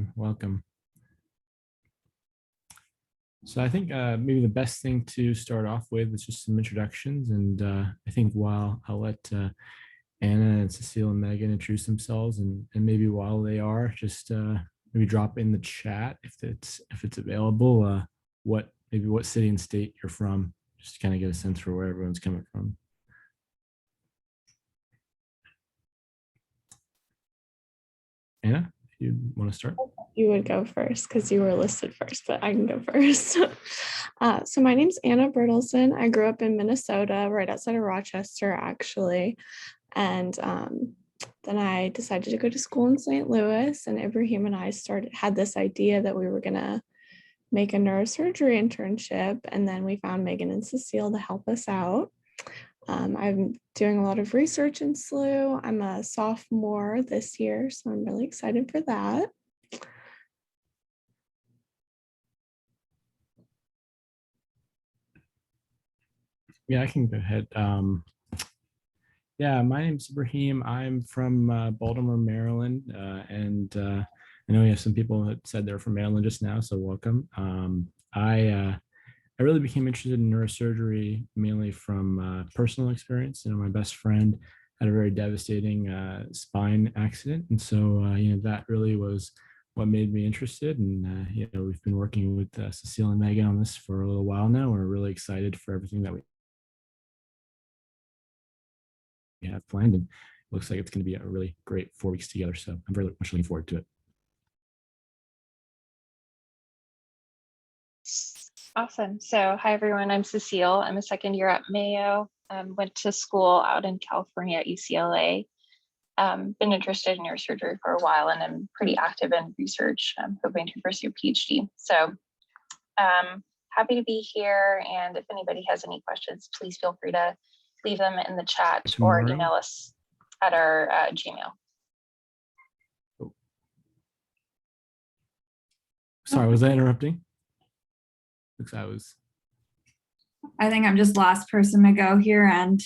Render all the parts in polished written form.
Ibrahim. Welcome. So I think maybe the best thing to start off with is just some introductions. And I think while I'll let Anna and Cecile and Megan introduce themselves, and maybe while they are, just maybe drop in the chat if it's available, what city and state you're from, just to kind of get a sense for where everyone's coming from. Anna, if you want to start. You would go first because you were listed first, but I can go first. So my name's Anna Bertelsen. I grew up in Minnesota, right outside of Rochester, actually. And then I decided to go to school in St. Louis, and Ibrahim and I had this idea that we were going to make a neurosurgery internship. And then we found Megan and Cecile to help us out. I'm doing a lot of research in SLU. I'm a sophomore this year, so I'm really excited for that. Yeah, I can go ahead. Yeah, my name's Ibrahim. I'm from Baltimore, Maryland, and I know we have some people that said they're from Maryland just now, so welcome. I really became interested in neurosurgery mainly from personal experience. My best friend had a very devastating spine accident, and so that really was what made me interested. And we've been working with Cecile and Megan on this for a little while now. We're really excited for everything that we have planned, and it looks like it's going to be a really great 4 weeks together. So I'm very much looking forward to it. Awesome. So hi, everyone. I'm Cecile. I'm a second year at Mayo. Went to school out in California at UCLA. Been interested in neurosurgery for a while, and I'm pretty active in research. I'm hoping to pursue a PhD. So happy to be here. And if anybody has any questions, please feel free to leave them in the chat or email us at our Gmail. Oh. Sorry, was I interrupting? I think I'm just the last person to go here, and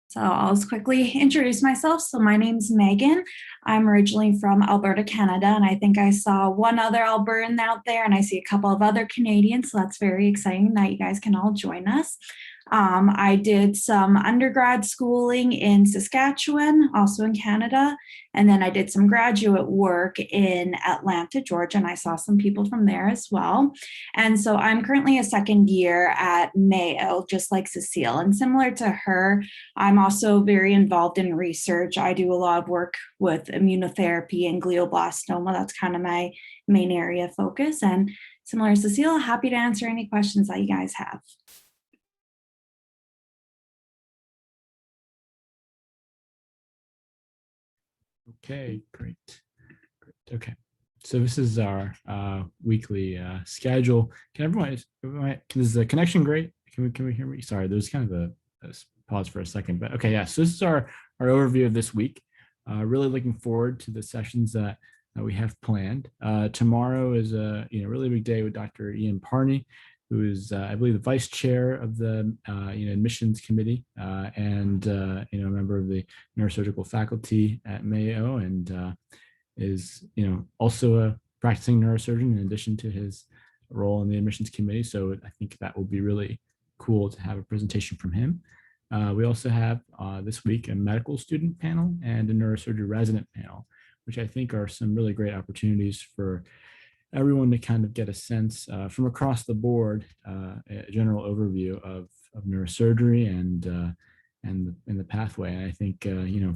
so I'll just quickly introduce myself. So my name's Megan. I'm originally from Alberta, Canada, and I think I saw one other Albertan out there, and I see a couple of other Canadians, so that's very exciting that you guys can all join us. I did some undergrad schooling in Saskatchewan, also in Canada, and then I did some graduate work in Atlanta, Georgia, and I saw some people from there as well. And so I'm currently a second year at Mayo, just like Cecile, and similar to her, I'm also very involved in research. I do a lot of work with immunotherapy and glioblastoma. That's kind of my main area of focus. And similar to Cecile, happy to answer any questions that you guys have. Okay, great. Okay, so this is our weekly schedule. Can everyone? Is the connection great? Can we hear me? Sorry, there's kind of a pause for a second, but okay, yeah. So this is our overview of this week. Really looking forward to the sessions that we have planned. Tomorrow is a really big day with Dr. Ian Parney, who is, I believe, the vice chair of the admissions committee and a member of the neurosurgical faculty at Mayo, and is also a practicing neurosurgeon in addition to his role in the admissions committee. So I think that will be really cool to have a presentation from him. We also have this week a medical student panel and a neurosurgery resident panel, which I think are some really great opportunities for everyone to kind of get a sense from across the board, a general overview of neurosurgery and the pathway. And I think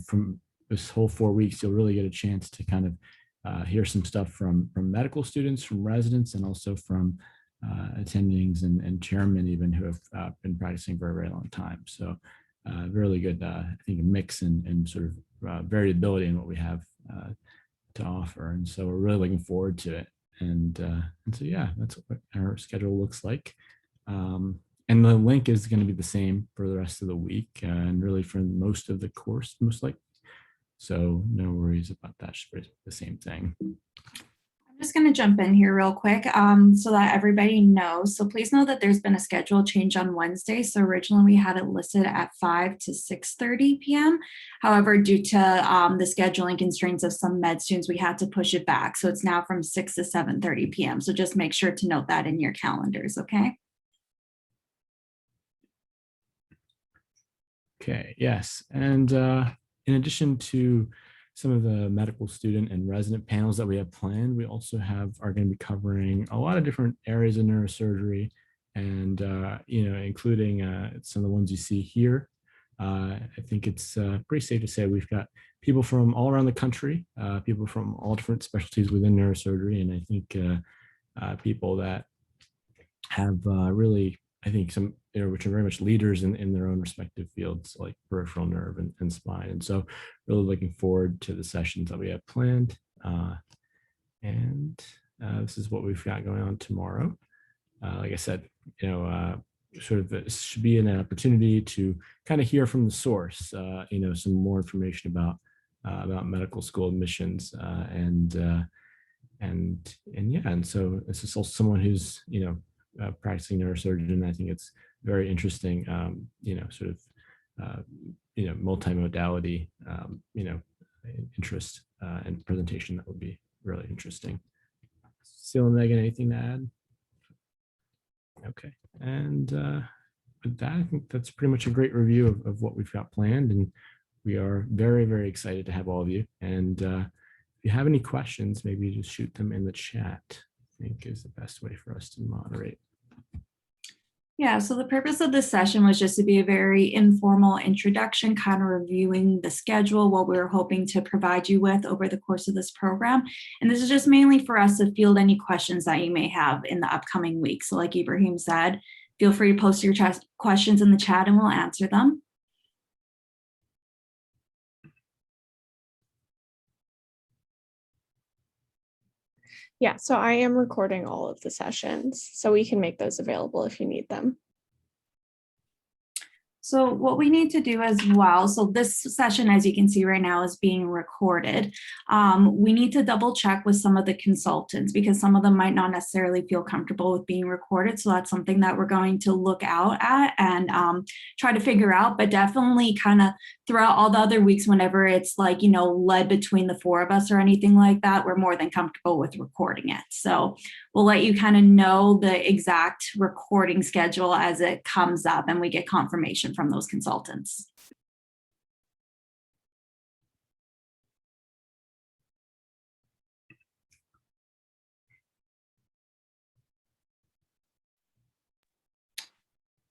from this whole 4 weeks, you'll really get a chance to kind of hear some stuff from medical students, from residents, and also from attendings and chairmen even who have been practicing for a very long time. So really good, I think, a mix and sort of variability in what we have to offer. And so we're really looking forward to it. And so, yeah, that's what our schedule looks like. And the link is going to be the same for the rest of the week and really for most of the course, most likely. So no worries about that, just the same thing. I'm just going to jump in here real quick so that everybody knows. So please know that there's been a schedule change on Wednesday. So originally we had it listed at 5 to 6:30 p.m. However, due to the scheduling constraints of some med students, we had to push it back. So it's now from 6 to 7:30 p.m. So just make sure to note that in your calendars, okay? Okay, yes. And in addition to some of the medical student and resident panels that we have planned, we also are going to be covering a lot of different areas of neurosurgery and, including some of the ones you see here. I think it's pretty safe to say we've got people from all around the country, people from all different specialties within neurosurgery. And I think people that have really, I think some, which are very much leaders in their own respective fields, like peripheral nerve and spine. And so really looking forward to the sessions that we have planned. This is what we've got going on tomorrow. Like I said, sort of this should be an opportunity to kind of hear from the source, some more information about medical school admissions and so this is also someone who's, practicing neurosurgeon. I think it's very interesting, multimodality, interest and presentation that would be really interesting. Seal and Megan, anything to add? Okay, and with that, I think that's pretty much a great review of what we've got planned, and we are very, very excited to have all of you. And if you have any questions, maybe just shoot them in the chat, I think is the best way for us to moderate. Yeah, so the purpose of this session was just to be a very informal introduction, kind of reviewing the schedule, what we were hoping to provide you with over the course of this program. And this is just mainly for us to field any questions that you may have in the upcoming week. So like Ibrahim said, feel free to post your questions in the chat and we'll answer them. Yeah, so I am recording all of the sessions, so we can make those available if you need them. So what we need to do as well, so this session, as you can see right now, is being recorded. We need to double check with some of the consultants because some of them might not necessarily feel comfortable with being recorded. So that's something that we're going to look out at and try to figure out, but definitely kind of throughout all the other weeks, whenever it's like, led between the four of us or anything like that, we're more than comfortable with recording it. So we'll let you kind of know the exact recording schedule as it comes up and we get confirmation from those consultants.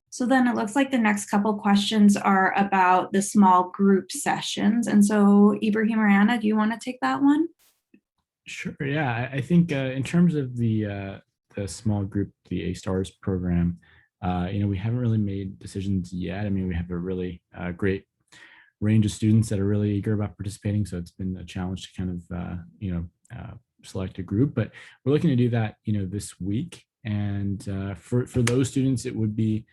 So then it looks like the next couple questions are about the small group sessions. And so Ibrahim or Anna, do you want to take that one? Sure. Yeah, I think in terms of the small group, the A-STARS program, we haven't really made decisions yet. I mean, we have a really great range of students that are really eager about participating. So it's been a challenge to kind of, select a group, but we're looking to do that, this week. And for those students, it would be,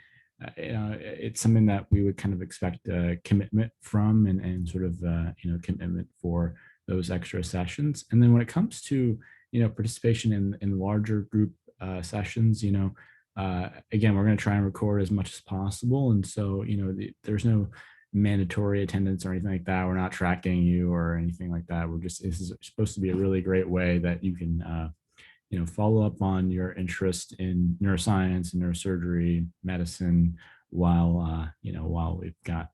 it's something that we would kind of expect a commitment from and sort of, commitment for those extra sessions. And then when it comes to, participation in larger group sessions, again, we're going to try and record as much as possible. And so, there's no mandatory attendance or anything like that. We're not tracking you or anything like that. This is supposed to be a really great way that you can, follow up on your interest in neuroscience and neurosurgery, medicine, while we've got,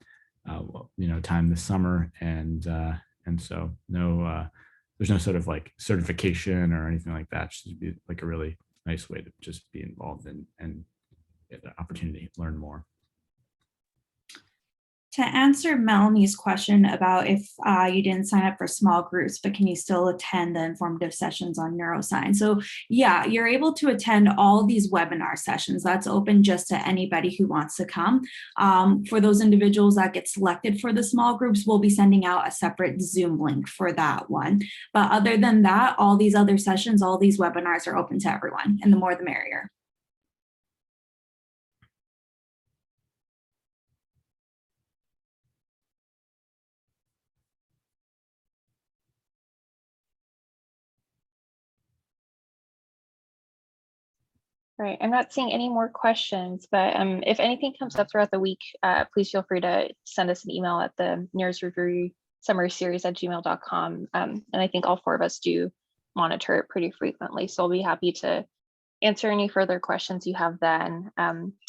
time this summer. And so there's no sort of like certification or anything like that. It should be like a really nice way to just be involved and get the opportunity to learn more. To answer Melanie's question about if you didn't sign up for small groups, but can you still attend the informative sessions on neuroscience? So yeah, you're able to attend all these webinar sessions. That's open just to anybody who wants to come. For those individuals that get selected for the small groups, we'll be sending out a separate Zoom link for that one. But other than that, all these other sessions, all these webinars are open to everyone, and the more the merrier. Right. I'm not seeing any more questions, but if anything comes up throughout the week, please feel free to send us an email at the Neurosurgery Summer Series at gmail.com. And I think all four of us do monitor it pretty frequently. So I'll be happy to answer any further questions you have then.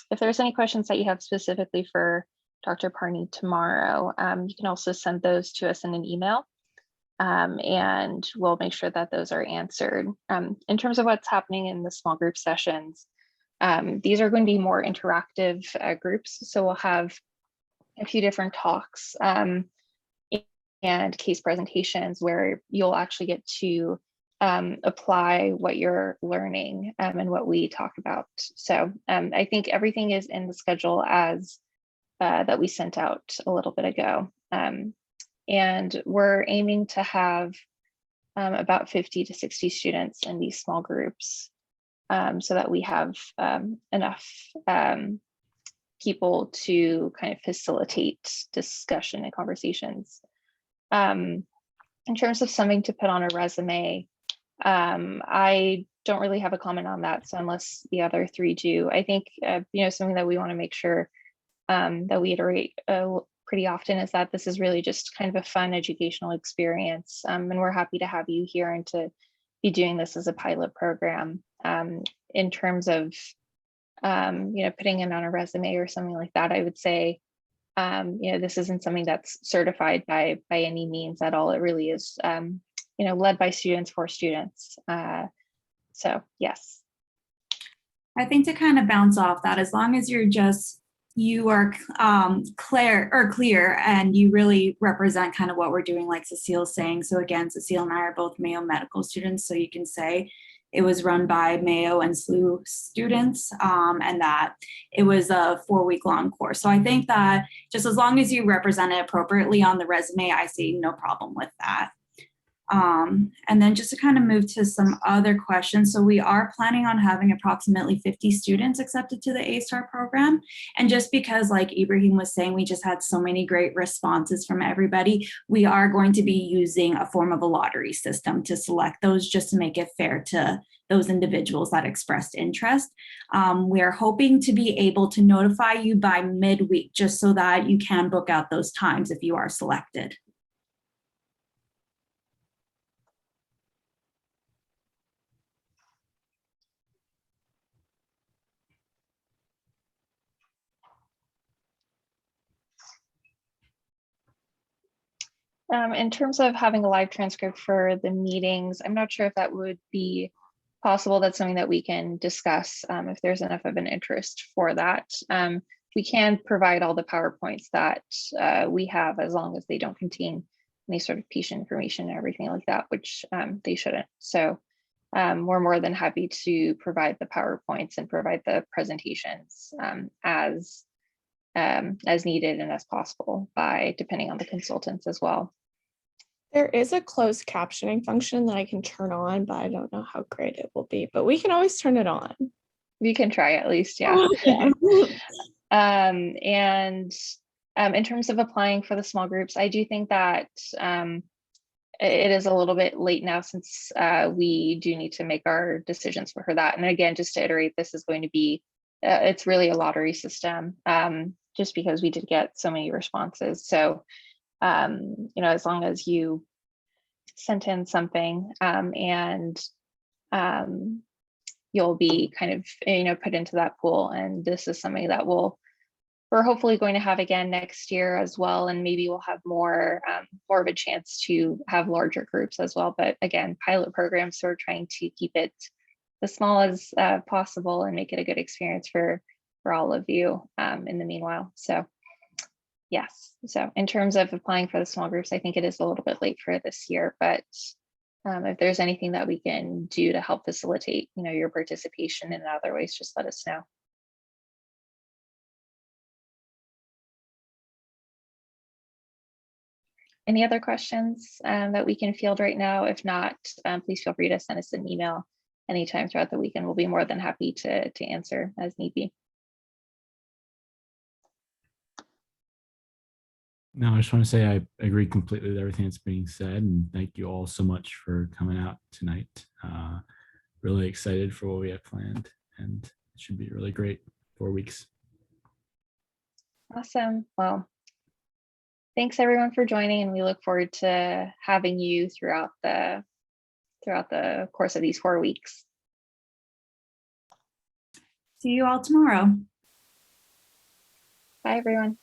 If there's any questions that you have specifically for Dr. Parney tomorrow, you can also send those to us in an email. And we'll make sure that those are answered. In terms of what's happening in the small group sessions, these are going to be more interactive groups. So we'll have a few different talks and case presentations where you'll actually get to apply what you're learning and what we talk about. So I think everything is in the schedule as that we sent out a little bit ago. And we're aiming to have about 50 to 60 students in these small groups so that we have enough people to kind of facilitate discussion and conversations. In terms of something to put on a resume, I don't really have a comment on that. So unless the other three do, I think, something that we want to make sure that we iterate pretty often is that this is really just kind of a fun educational experience. And we're happy to have you here and to be doing this as a pilot program. In terms of, putting it on a resume or something like that, I would say, this isn't something that's certified by any means at all. It really is, led by students for students. So yes. I think to kind of bounce off that, as long as you are clear and you really represent kind of what we're doing, like Cecile's saying. So again, Cecile and I are both Mayo medical students, so you can say it was run by Mayo and SLU students, and that it was a 4-week long course. So I think that just as long as you represent it appropriately on the resume, I see no problem with that. And then just to kind of move to some other questions. So we are planning on having approximately 50 students accepted to the A-STAR program. And just because, like Ibrahim was saying, we just had so many great responses from everybody, we are going to be using a form of a lottery system to select those, just to make it fair to those individuals that expressed interest. We're hoping to be able to notify you by midweek, just so that you can book out those times if you are selected. In terms of having a live transcript for the meetings, I'm not sure if that would be possible. That's something that we can discuss if there's enough of an interest for that. We can provide all the PowerPoints that we have, as long as they don't contain any sort of patient information and everything like that, which they shouldn't. So we're more than happy to provide the PowerPoints and provide the presentations as needed and as possible, depending on the consultants as well. There is a closed captioning function that I can turn on, but I don't know how great it will be, but we can always turn it on. We can try at least, yeah. And in terms of applying for the small groups, I do think that it is a little bit late now, since we do need to make our decisions for that. And again, just to iterate, this is going to be, it's really a lottery system, just because we did get so many responses. So as long as you sent in something and you'll be kind of, put into that pool. And this is something that we're hopefully going to have again next year as well. And maybe we'll have more of a chance to have larger groups as well. But again, pilot programs, so we're trying to keep it as small as possible and make it a good experience for all of you in the meanwhile. So yes, so in terms of applying for the small groups, I think it is a little bit late for this year, but if there's anything that we can do to help facilitate, your participation in other ways, just let us know. Any other questions that we can field right now? If not, please feel free to send us an email anytime throughout the weekend. We'll be more than happy to answer as need be. No, I just want to say I agree completely with everything that's being said, and thank you all so much for coming out tonight. Really excited for what we have planned, and should be really great 4 weeks. Awesome. Well, thanks everyone for joining, and we look forward to having you throughout the course of these 4 weeks. See you all tomorrow. Bye, everyone.